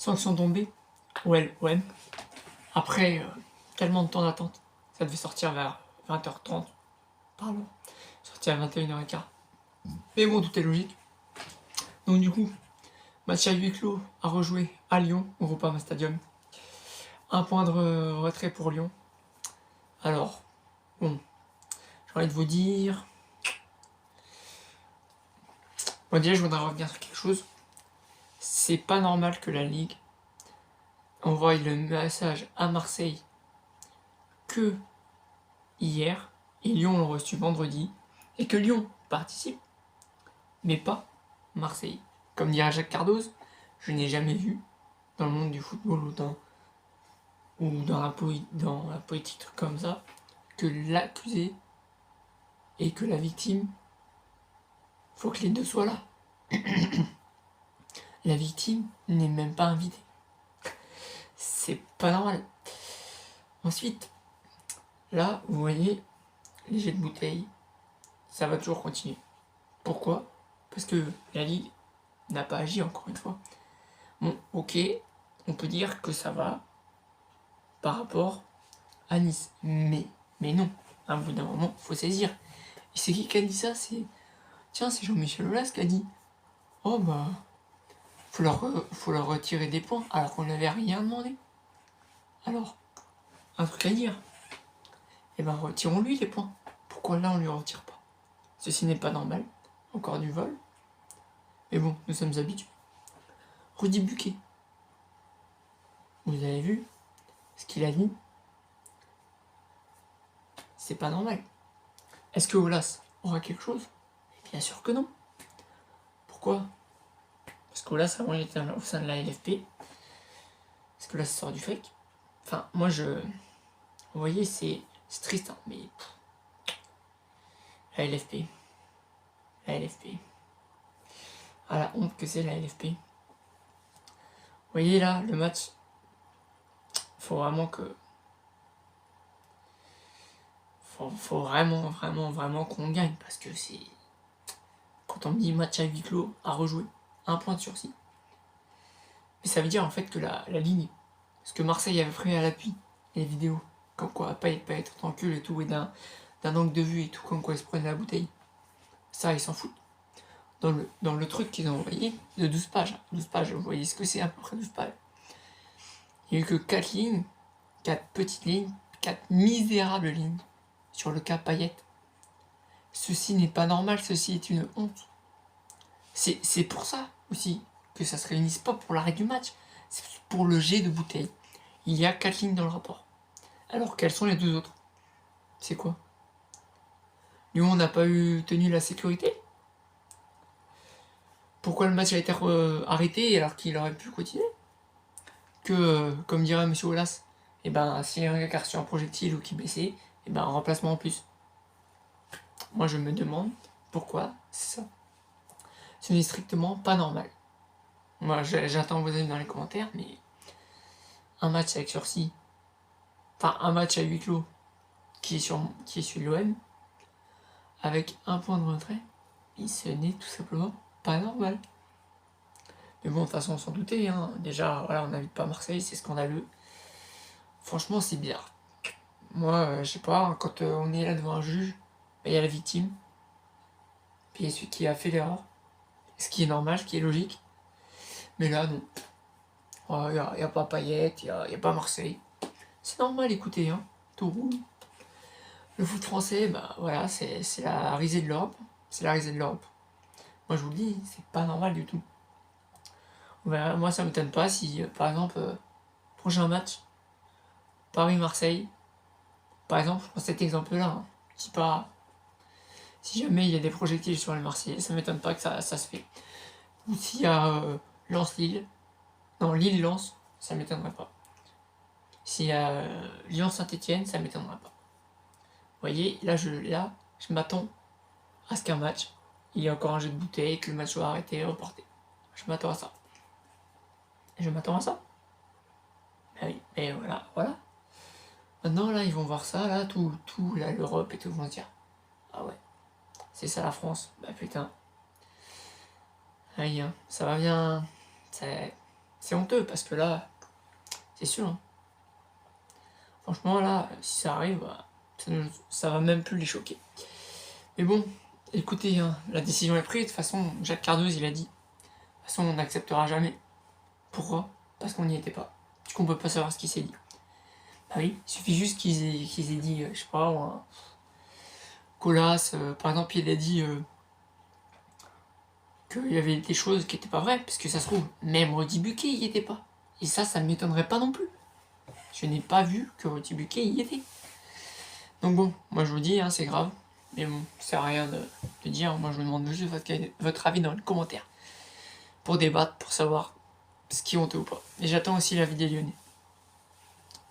Sanction tombée. Ouais. Après tellement de temps d'attente. Ça devait sortir vers 20h30. Pardon. Sortir à 21h15. Mais bon, tout est logique. Donc du coup, match à huis clos à rejouer à Lyon, au Groupama Stadium. Un point de retrait pour Lyon. Alors, bon, j'ai envie de vous dire... Bon, déjà, je voudrais revenir sur quelque chose. C'est pas normal que la Ligue envoie le message à Marseille que hier, et Lyon l'a reçu vendredi, et que Lyon participe, mais pas Marseille. Comme dirait Jacques Cardoz, je n'ai jamais vu dans le monde du football ou dans la politique comme ça, que l'accusé et que la victime, faut que les deux soient là. La victime n'est même pas invitée. C'est pas normal. Ensuite, là, vous voyez, les jets de bouteilles, ça va toujours continuer. Pourquoi? Parce que la Ligue n'a pas agi, encore une fois. Bon, ok, on peut dire que ça va par rapport à Nice. Mais non, à un bout d'un moment, faut saisir. Et c'est qui a dit ça? C'est Jean-Michel Aulas qui a dit « Oh bah, faut leur retirer des points, alors qu'on n'avait rien demandé. » Alors, un truc à dire. Eh ben, retirons-lui les points. Pourquoi là, on lui retire pas? Ceci n'est pas normal. Encore du vol. Mais bon, nous sommes habitués. Rudy Buquet. Vous avez vu ce qu'il a dit? C'est pas normal. Est-ce que Aulas aura quelque chose? Bien sûr que non. Pourquoi? Parce qu'Aulas avant il était au sein de la LFP. Est-ce que là ça sort du fake? Enfin, moi vous voyez, c'est triste, hein, mais la LFP. Ah, la honte que c'est la LFP. Vous voyez là, le match, faut vraiment que... Faut vraiment qu'on gagne, parce que c'est... Quand on me dit match à huis clos, à rejouer, un point de sursis. Mais ça veut dire en fait que la ligne, parce que Marseille avait pris à l'appui les vidéos, comme quoi pas être tranquille et tout, et d'un angle de vue et tout, comme quoi ils se prenaient la bouteille. Ça, ils s'en foutent. Dans le truc qu'ils ont envoyé, de 12 pages, vous voyez ce que c'est à peu près 12 pages. Il n'y a eu que 4 lignes, 4 petites lignes, 4 misérables lignes sur le cas Payet. Ceci n'est pas normal, ceci est une honte. C'est pour ça aussi que ça se réunisse pas pour l'arrêt du match, c'est pour le jet de bouteille. Il y a 4 lignes dans le rapport. Alors quelles sont les 2 autres? C'est quoi? Lyon n'a pas eu tenu la sécurité? Pourquoi le match a été arrêté alors qu'il aurait pu continuer? Que, comme dirait M. Aulas, et ben, s'il y a un gars qui a reçu un projectile ou qui blessé, et ben, un remplacement en plus. Moi, je me demande pourquoi c'est ça. Ce n'est strictement pas normal. Moi, j'attends vos avis dans les commentaires, mais un match avec sursis, enfin, un match à huis clos qui est sur l'OM, avec un point de retrait, et ce n'est tout simplement pas normal. Mais bon, de toute façon, on s'en doutait, hein. Déjà, voilà, on n'invite pas Marseille, c'est scandaleux. Franchement, c'est bizarre. Moi, je sais pas, quand on est là devant un juge, il y a la victime, puis il y a celui qui a fait l'erreur, ce qui est normal, ce qui est logique. Mais là, non. Il n'y a pas Payet, il n'y a pas Marseille. C'est normal, écoutez, hein, tout roule. Le foot français, bah voilà, c'est la risée de l'Europe. C'est la risée de l'Europe. Moi, je vous le dis, c'est pas normal du tout. Moi, ça m'étonne pas si, par exemple, prochain match, Paris-Marseille, par exemple, je prends cet exemple-là, hein. Je dis pas, si jamais il y a des projectiles sur les Marseillais, ça m'étonne pas que ça se fait. Ou s'il y a Lens-Lille, non, Lille-Lens, ça m'étonnerait pas. S'il y a Lyon-Saint-Etienne, ça m'étonnerait pas. Vous voyez, là, je m'attends à ce qu'un match, il y ait encore un jeu de bouteille, que le match soit arrêté et reporté. Je m'attends à ça. Ben oui, mais voilà. Maintenant, là, ils vont voir ça, là, tout là, l'Europe et tout, vont se dire, ah ouais, c'est ça la France, bah putain. Aïe, hein, ça va bien, c'est honteux parce que là, c'est sûr. Hein. Franchement, là, si ça arrive, bah, ça va même plus les choquer. Mais bon, écoutez, hein, la décision est prise. De toute façon, Jacques Cardoz, il a dit. De toute façon, on n'acceptera jamais. Pourquoi? Parce qu'on n'y était pas. Qu'on peut pas savoir ce qu'il s'est dit. Bah oui, il suffit juste qu'ils aient dit, je sais pas, Colas, par exemple, il a dit qu'il y avait des choses qui étaient pas vraies, parce que ça se trouve, même Rudy Buquet y était pas. Et ça ne m'étonnerait pas non plus. Je n'ai pas vu que Rudy Buquet y était. Donc bon, moi je vous dis, hein, c'est grave. Mais bon, ça sert à rien de dire. Moi je vous demande juste votre avis dans les commentaires. Pour débattre, pour savoir ce qui est honteux ou pas. Et j'attends aussi l'avis des Lyonnais.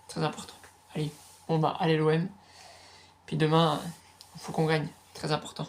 Très important. Allez, bon bah, allez l'OM. Puis demain, il faut qu'on gagne. Très important.